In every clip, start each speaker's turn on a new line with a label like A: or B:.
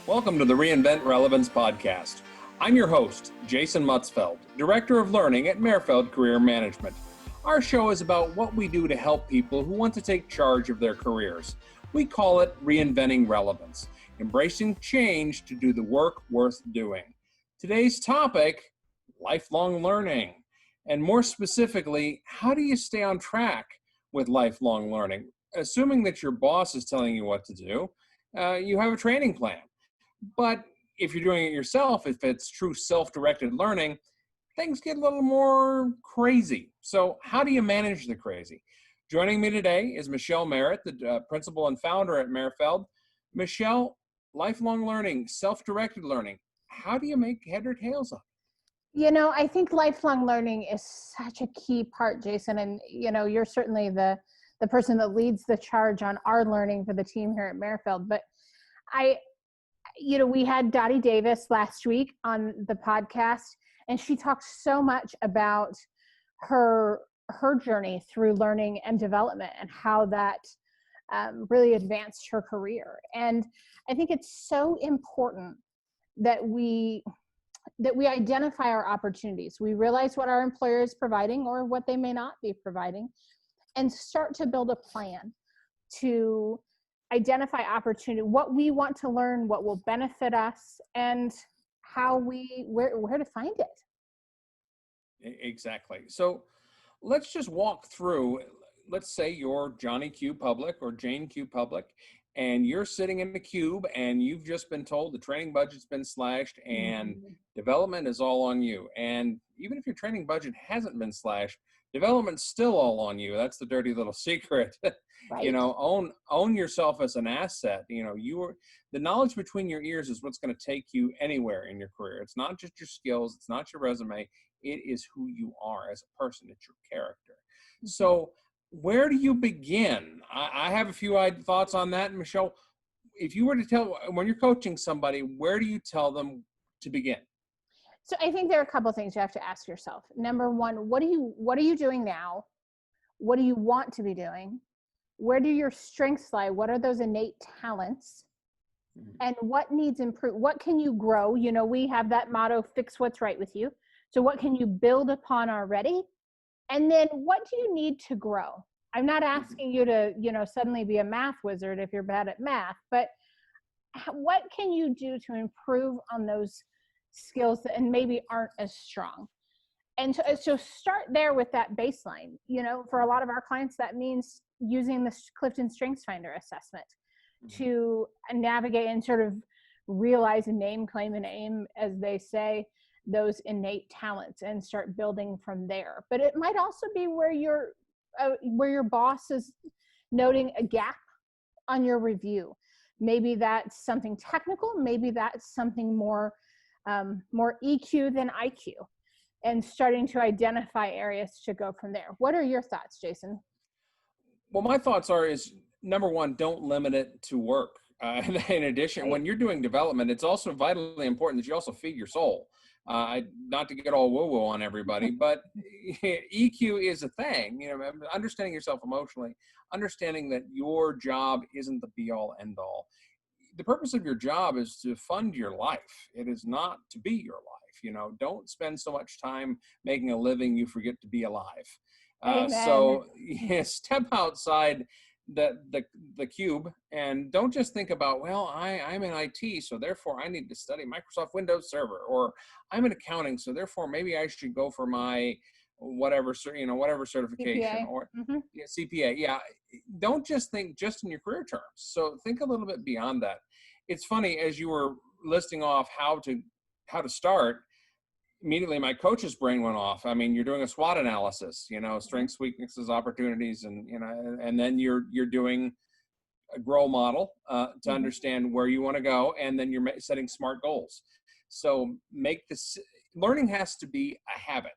A: Welcome to the Reinvent Relevance podcast. I'm your host, Jason Mutzfeld, Director of Learning at Merfeld Career Management. Our show is about what we do to help people who want to take charge of their careers. We call it Reinventing Relevance, embracing change to do the work worth doing. Today's topic, lifelong learning, and more specifically, how do you stay on track with lifelong learning? Assuming that your boss is telling you what to do, you have a training plan. But if you're doing it yourself, if it's true self-directed learning, things get a little more crazy. So how do you manage the crazy? Joining me today is Michelle Merritt, the principal and founder at Merfeld. Michelle, lifelong learning, self-directed learning, how do you make head or tails of it?
B: You know, I think lifelong learning is such a key part, Jason. And, you know, you're certainly the person that leads the charge on our learning for the team here at Merfeld. But we had Dottie Davis last week on the podcast, and she talked so much about her journey through learning and development and how that really advanced her career. And I think it's so important that we identify our opportunities. We realize what our employer is providing or what they may not be providing, and start to build a plan to identify opportunity, what we want to learn, what will benefit us, and where to find it.
A: Exactly. So let's just walk through. Let's say you're Johnny Q. Public or Jane Q. Public, and you're sitting in the cube and you've just been told the training budget's been slashed and development is all on you. And even if your training budget hasn't been slashed, development's still all on you. That's the dirty little secret.
B: Right.
A: You know, own yourself as an asset. You know, the knowledge between your ears is what's going to take you anywhere in your career. It's not just your skills. It's not your resume. It is who you are as a person. It's your character. Mm-hmm. So where do you begin? I have a few thoughts on that. Michelle, if you were to when you're coaching somebody, where do you tell them to begin?
B: So I think there are a couple of things you have to ask yourself. Number one, what are you doing now? What do you want to be doing? Where do your strengths lie? What are those innate talents? And what needs improve? What can you grow? You know, we have that motto, fix what's right with you. So what can you build upon already? And then what do you need to grow? I'm not asking you to, suddenly be a math wizard if you're bad at math, but what can you do to improve on those skills that and maybe aren't as strong? And so start there with that baseline. You know, for a lot of our clients, that means using the Clifton Strengths Finder assessment to navigate and sort of realize and name, claim, and aim, as they say, those innate talents and start building from there. But it might also be where your boss is noting a gap on your review. Maybe that's something technical. Maybe that's something more EQ than IQ, and starting to identify areas to go from there. What are your thoughts, Jason?
A: Well, my thoughts is number one, don't limit it to work. In addition, right, when you're doing development, it's also vitally important that you also feed your soul. Not to get all woo-woo on everybody, but EQ is a thing. You know, understanding yourself emotionally, understanding that your job isn't the be-all, end-all. The purpose of your job is to fund your life. It is not to be your life. You know, don't spend so much time making a living you forget to be alive. So step outside the cube and don't just think about, well, I'm in IT, so therefore I need to study Microsoft Windows Server, or I'm in accounting, so therefore maybe I should go for my whatever certification CPA. Or CPA. Yeah. Don't just think just in your career terms. So think a little bit beyond that. It's funny, as you were listing off how to start, immediately my coach's brain went off. I mean, you're doing a SWOT analysis, strengths, weaknesses, opportunities, and then you're doing a grow model to understand where you want to go, and then you're setting SMART goals. So learning has to be a habit.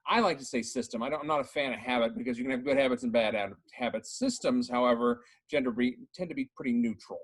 A: I like to say system. I'm not a fan of habit because you can have good habits and bad habits. Systems, however, tend to be pretty neutral.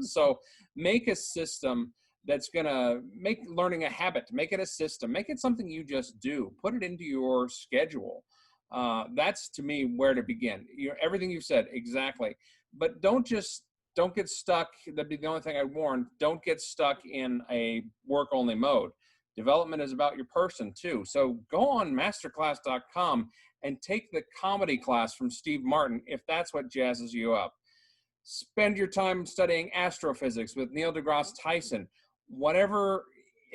A: So make a system that's going to make learning a habit, make it a system, make it something you just do, put it into your schedule. That's to me where to begin. Everything you've said, exactly. But don't just don't get stuck. That'd be the only thing I warn. Don't get stuck in a work only mode. Development is about your person too. So go on masterclass.com and take the comedy class from Steve Martin if that's what jazzes you up. Spend your time studying astrophysics with Neil deGrasse Tyson, whatever,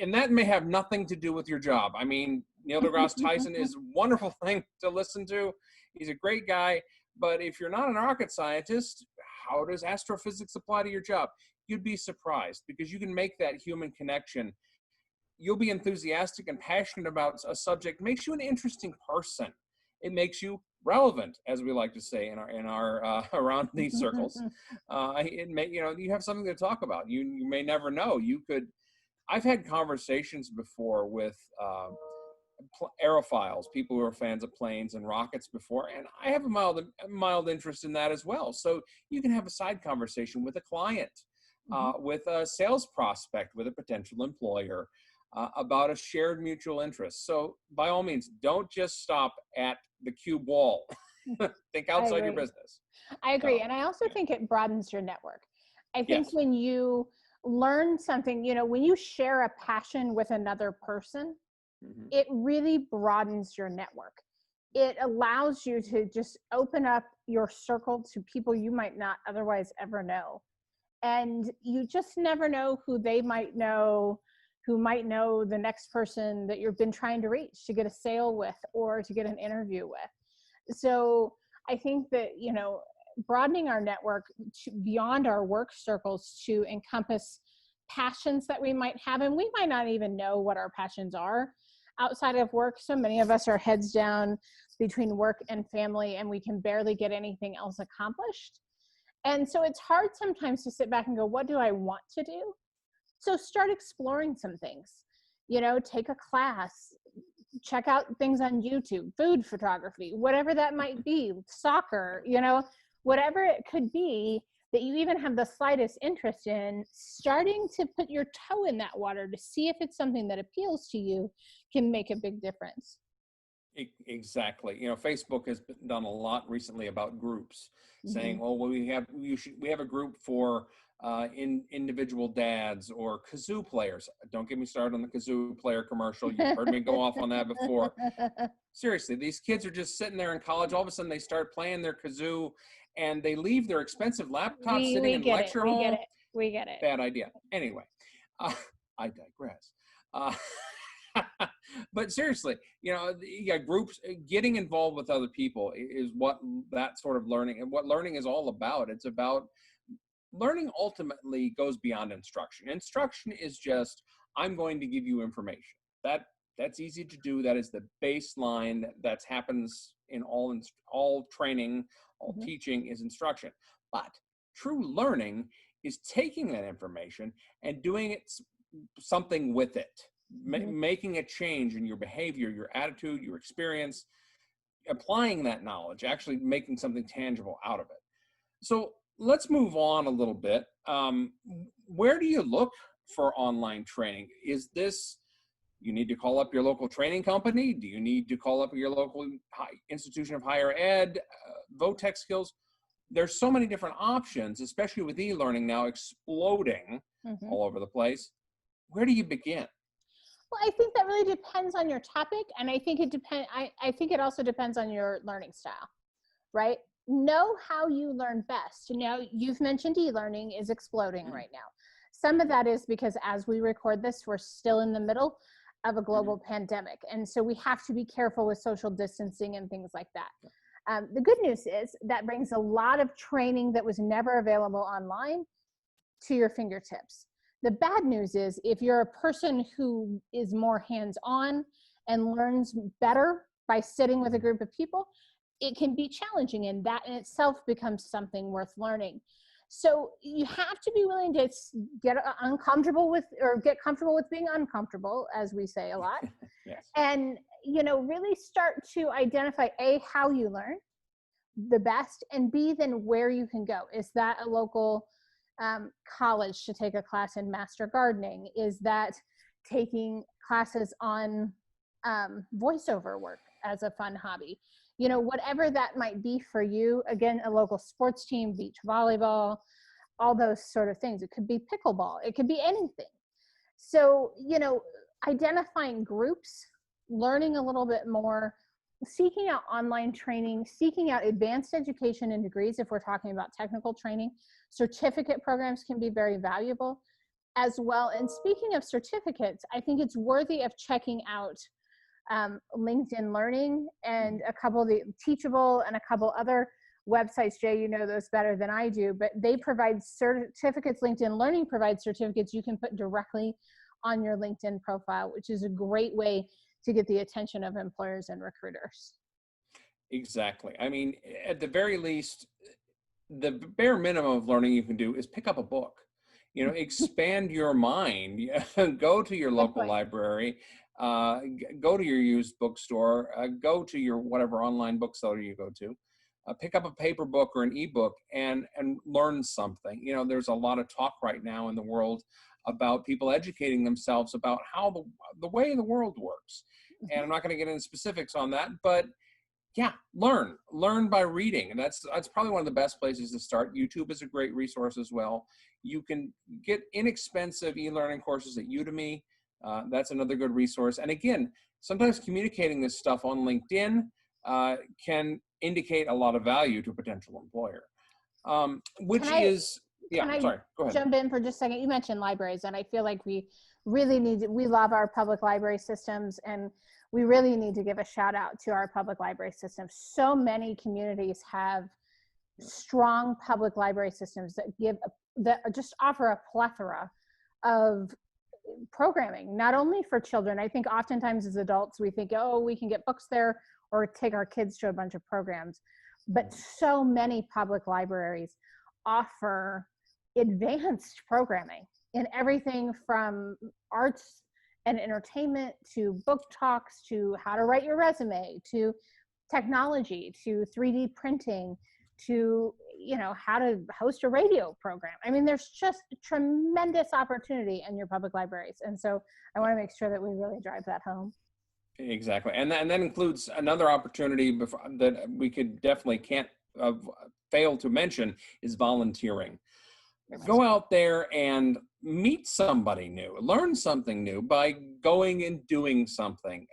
A: and that may have nothing to do with your job. I mean, Neil deGrasse Tyson is a wonderful thing to listen to. He's a great guy, but if you're not an rocket scientist, how does astrophysics apply to your job? You'd be surprised because you can make that human connection. You'll be enthusiastic and passionate about a subject. It makes you an interesting person. It makes you relevant, as we like to say in our around these circles. You have something to talk about. You may never know. I've had conversations before with aerophiles, people who are fans of planes and rockets before, and I have a mild interest in that as well. So you can have a side conversation with a client, with a sales prospect, with a potential employer, about a shared mutual interest. So by all means, don't just stop at the cube wall. Think outside your business.
B: I agree. And I also think it broadens your network. I think
A: Yes.
B: when you learn something, when you share a passion with another person, it really broadens your network. It allows you to just open up your circle to people you might not otherwise ever know. And you just never know who they might know, who might know the next person that you've been trying to reach to get a sale with or to get an interview with. So I think that, broadening our network beyond our work circles to encompass passions that we might have, and we might not even know what our passions are outside of work. So many of us are heads down between work and family, and we can barely get anything else accomplished. And so it's hard sometimes to sit back and go, what do I want to do? So start exploring some things, take a class, check out things on YouTube, food photography, whatever that might be, soccer, whatever it could be that you even have the slightest interest in, starting to put your toe in that water to see if it's something that appeals to you can make a big difference.
A: Exactly. Facebook has done a lot recently about groups, saying, "Oh, well, we have a group for individual dads or kazoo players." Don't get me started on the kazoo player commercial. You've heard me go off on that before. Seriously, these kids are just sitting there in college. All of a sudden, they start playing their kazoo, and they leave their expensive laptop sitting in lecture hall.
B: We get it.
A: Bad idea. Anyway, I digress. But seriously, groups, getting involved with other people is what that sort of learning and what learning is all about. It's about learning ultimately goes beyond instruction. Instruction is just, I'm going to give you information. That's easy to do. That is the baseline that happens in all training, all teaching is instruction. But true learning is taking that information and doing something with it. Making a change in your behavior, your attitude, your experience, applying that knowledge, actually making something tangible out of it. So let's move on a little bit. Where do you look for online training? Is this, you need to call up your local training company? Do you need to call up your local institution of higher ed, Votech Skills? There's so many different options, especially with e-learning now exploding all over the place. Where do you begin?
B: Well, I think that really depends on your topic, and I think I think it also depends on your learning style, right? Know how you learn best. Now, you've mentioned e-learning is exploding right now. Some of that is because as we record this, we're still in the middle of a global pandemic, and so we have to be careful with social distancing and things like that. The good news is that brings a lot of training that was never available online to your fingertips. The bad news is if you're a person who is more hands-on and learns better by sitting with a group of people, it can be challenging, and that in itself becomes something worth learning. So you have to be willing to get comfortable with being uncomfortable, as we say a lot.
A: Yes.
B: And, really start to identify A, how you learn the best, and B, then where you can go. Is that a local college to take a class in master gardening? Is that taking classes on voiceover work as a fun hobby? Whatever that might be for you. Again, a local sports team, beach volleyball, all those sort of things. It could be pickleball. It could be anything. So, identifying groups, learning a little bit more, seeking out online training, seeking out advanced education and degrees if we're talking about technical training. Certificate programs can be very valuable as well. And speaking of certificates, I think it's worthy of checking out LinkedIn Learning and a couple of the Teachable and a couple other websites. Jay, you know those better than I do, but they provide certificates. LinkedIn Learning provides certificates you can put directly on your LinkedIn profile, which is a great way to get the attention of employers and recruiters.
A: Exactly. I mean, at the very least, the bare minimum of learning you can do is pick up a book. Expand your mind. Go to your local library, go to your used bookstore, go to your whatever online bookseller you go to, pick up a paper book or an ebook and learn something. There's a lot of talk right now in the world about people educating themselves about how the way the world works. And I'm not going to get into specifics on that, but yeah, learn by reading. And that's probably one of the best places to start. YouTube is a great resource as well. You can get inexpensive e-learning courses at Udemy. That's another good resource. And again, sometimes communicating this stuff on LinkedIn can indicate a lot of value to a potential employer. Sorry, go ahead.
B: Jump in for just a second? You mentioned libraries, and I feel like we love our public library systems, and we really need to give a shout out to our public library systems. So many communities have strong public library systems that just offer a plethora of programming, not only for children. I think oftentimes as adults, we think, oh, we can get books there or take our kids to a bunch of programs. But so many public libraries offer advanced programming in everything from arts and entertainment to book talks to how to write your resume to technology to 3D printing to how to host a radio program. I mean, there's just tremendous opportunity in your public libraries, and so I want to make sure that we really drive that home.
A: Exactly, and that includes another opportunity that we can't fail to mention is volunteering. Go out there and meet somebody new, learn something new by going and doing something.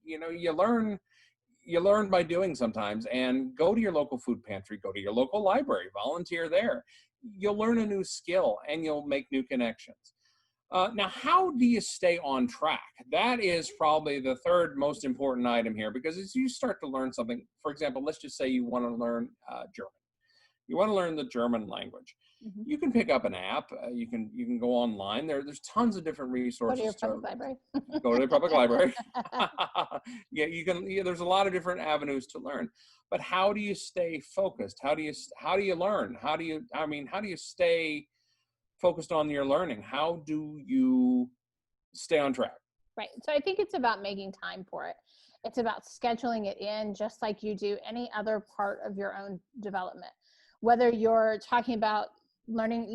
A: You learn by doing sometimes, and go to your local food pantry, go to your local library, volunteer there. You'll learn a new skill and you'll make new connections. Now, how do you stay on track? That is probably the third most important item here, because as you start to learn something, for example, let's just say you want to learn German. You want to learn the German language. Mm-hmm. You can pick up an app. You can go online. There's tons of different resources.
B: Go to your public library.
A: Go to the public library. Yeah, you can. There's a lot of different avenues to learn. But how do you stay focused? How do you learn? How do you stay focused on your learning? How do you stay on track?
B: Right. So I think it's about making time for it. It's about scheduling it in, just like you do any other part of your own development. Whether you're talking about learning,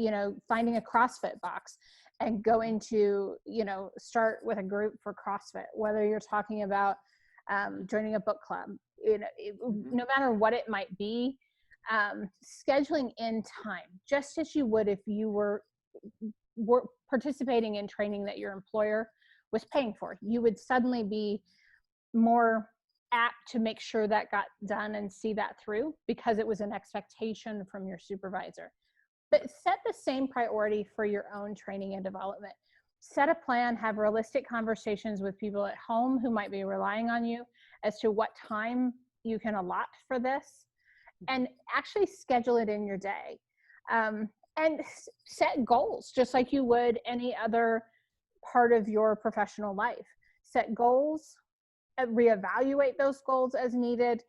B: finding a CrossFit box and going to, start with a group for CrossFit, whether you're talking about joining a book club, no matter what it might be, scheduling in time, just as you would if you were participating in training that your employer was paying for. You would suddenly be more apt to make sure that got done and see that through because it was an expectation from your supervisor. But set the same priority for your own training and development. Set a plan, have realistic conversations with people at home who might be relying on you as to what time you can allot for this, and actually schedule it in your day. And set goals just like you would any other part of your professional life. Set goals, reevaluate those goals as needed,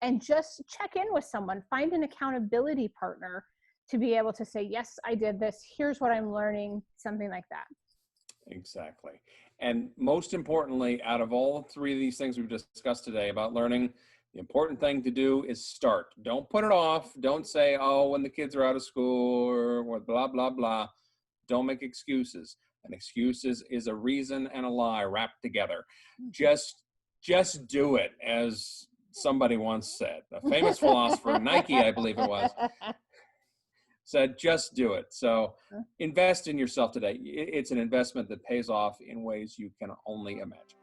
B: and just check in with someone. Find an accountability partner to be able to say, yes, I did this. Here's what I'm learning, something like that.
A: Exactly. And most importantly, out of all three of these things we've discussed today about learning, the important thing to do is start. Don't put it off. Don't say, oh, when the kids are out of school or blah, blah, blah. Don't make excuses. An excuse is a reason and a lie wrapped together. Just do it, as somebody once said. A famous philosopher, Nike, I believe it was. said, just do it. So invest in yourself today. It's an investment that pays off in ways you can only imagine.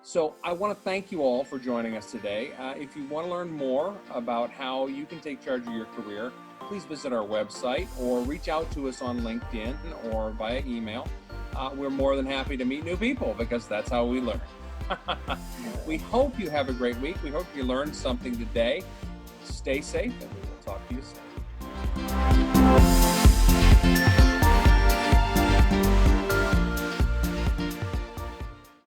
A: So I want to thank you all for joining us today. If you want to learn more about how you can take charge of your career, please visit our website or reach out to us on LinkedIn or via email. We're more than happy to meet new people because that's how we learn. We hope you have a great week. We hope you learned something today. Stay safe, and we will talk to you soon.